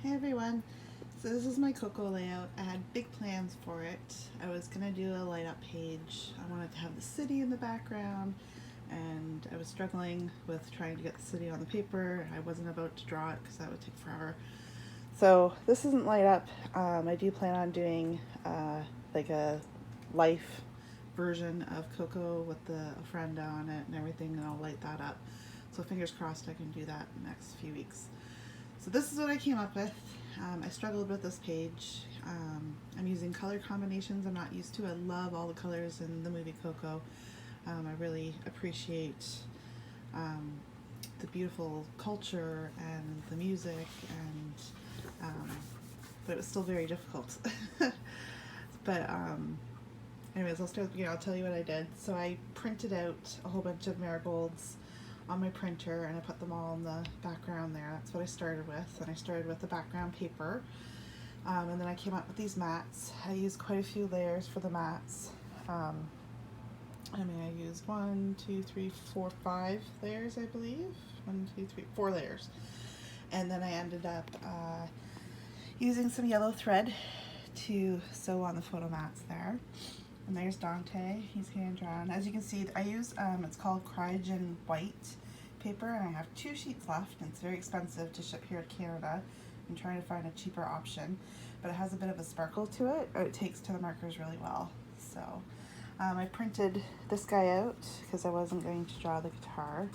Hey everyone, so this is my Coco layout. I had big plans for it. I was going to do a light up page. I wanted to have the city in the background, and I was struggling with trying to get the city on the paper. I wasn't about to draw it because that would take forever. So this isn't light up. I do plan on doing like a life version of Coco with a friend on it and everything, and I'll light that up. So fingers crossed I can do that in the next few weeks. So this is what I came up with. I struggled with this page. I'm using color combinations I'm not used to. I love all the colors in the movie Coco. I really appreciate the beautiful culture and the music, and but it was still very difficult. But anyways, I'll start with the beginning. I'll tell you what I did. So I printed out a whole bunch of marigolds on my printer and I put them all in the background there. That's what I started with. And I started with the background paper, and then I came up with these mats. I used quite a few layers for the mats. I used 1, 2, 3, 4, 5 layers, I believe. 1, 2, 3, 4 layers. And then I ended up using some yellow thread to sew on the photo mats there. And there's Dante, he's hand drawn. As you can see, I use, it's called Cryogen White paper, and I have 2 sheets left, and it's very expensive to ship here to Canada. I'm trying to find a cheaper option, but it has a bit of a sparkle to it, or it takes to the markers really well. So I printed this guy out because I wasn't going to draw the guitar,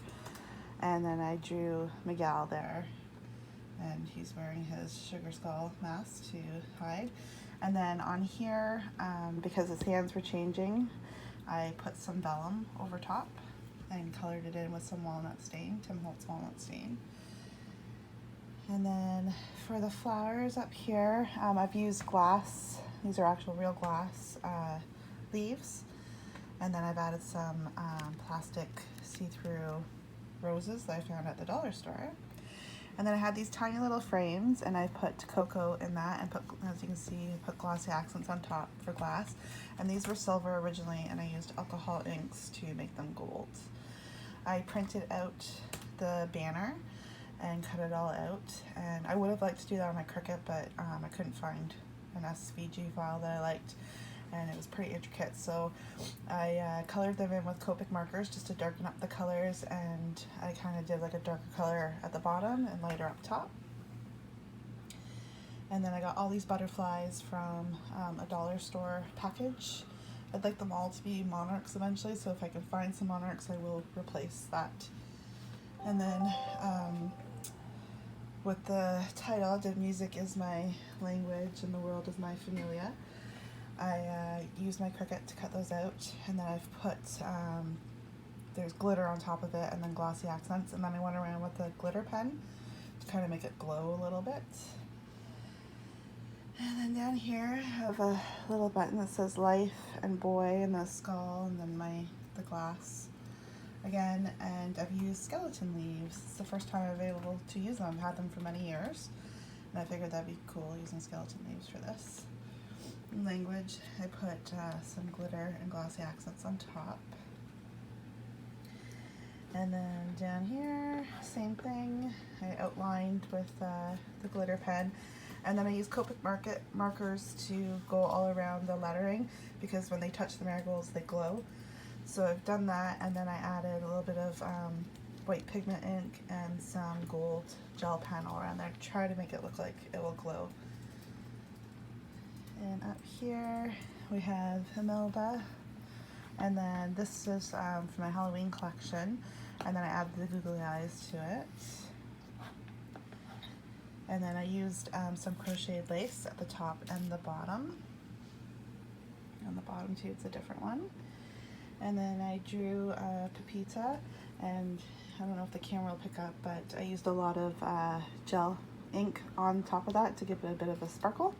and then I drew Miguel there, and he's wearing his sugar skull mask to hide. And then on here, because his hands were changing, I put some vellum over top and colored it in with some walnut stain, Tim Holtz walnut stain. And then for the flowers up here, I've used glass. These are actual real glass leaves. And then I've added some plastic see-through roses that I found at the dollar store. And then I had these tiny little frames, and I put Coco in that, and put, as you can see, I put glossy accents on top for glass. And these were silver originally, and I used alcohol inks to make them gold. I printed out the banner and cut it all out, and I would have liked to do that on my Cricut, but I couldn't find an SVG file that I liked, and it was pretty intricate, so I colored them in with Copic markers just to darken up the colors, and I kind of did like a darker color at the bottom and lighter up top. And then I got all these butterflies from a dollar store package. I'd like them all to be monarchs eventually, so if I can find some monarchs I will replace that. And then with the title, "The music is my language and the world is my familia," I used my Cricut to cut those out, and then I've put, there's glitter on top of it and then glossy accents, and then I went around with a glitter pen to kind of make it glow a little bit. And then down here I have a little button that says life and boy and the skull and then the glass again, and I've used skeleton leaves. It's the first time I've been able to use them. I've had them for many years, and I figured that'd be cool using skeleton leaves for this. In language, I put some glitter and glossy accents on top. And then down here, same thing. I outlined with the glitter pen, and then I used Copic markers to go all around the lettering, because when they touch the marigolds they glow. So I've done that, and then I added a little bit of white pigment ink and some gold gel pen all around there to try to make it look like it will glow. And up here we have Imelda, and then this is for my Halloween collection, and then I added the googly eyes to it. And then I used some crocheted lace at the top and the bottom. On the bottom too, it's a different one. And then I drew Pepita, and I don't know if the camera will pick up, but I used a lot of gel ink on top of that to give it a bit of a sparkle.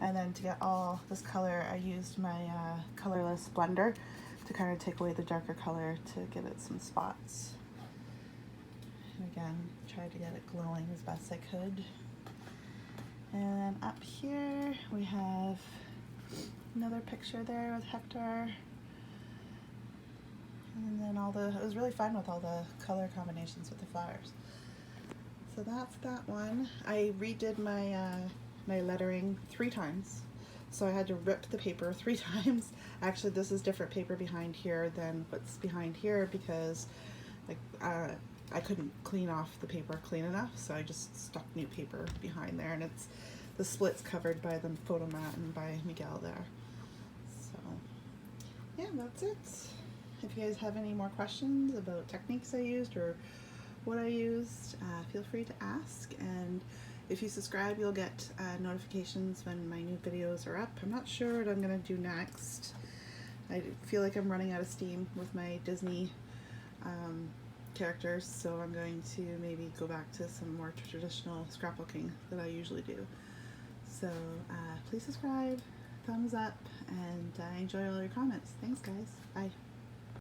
And then to get all this color, I used my colorless blender to kind of take away the darker color to give it some spots. And again, tried to get it glowing as best I could. And up here we have another picture there with Hector. And then it was really fun with all the color combinations with the flowers. So that's that one. I redid my my lettering 3 times. So I had to rip the paper 3 times. Actually, this is different paper behind here than what's behind here because like I couldn't clean off the paper clean enough, so I just stuck new paper behind there, and it's the split's covered by the photo mat and by Miguel there. So yeah, that's it. If you guys have any more questions about techniques I used or what I used, feel free to ask, and if you subscribe you'll get notifications when my new videos are up. I'm not sure what I'm gonna do next. I feel like I'm running out of steam with my Disney characters, so I'm going to maybe go back to some more traditional scrapbooking that I usually do. So please subscribe, thumbs up, and I enjoy all your comments. Thanks guys, bye.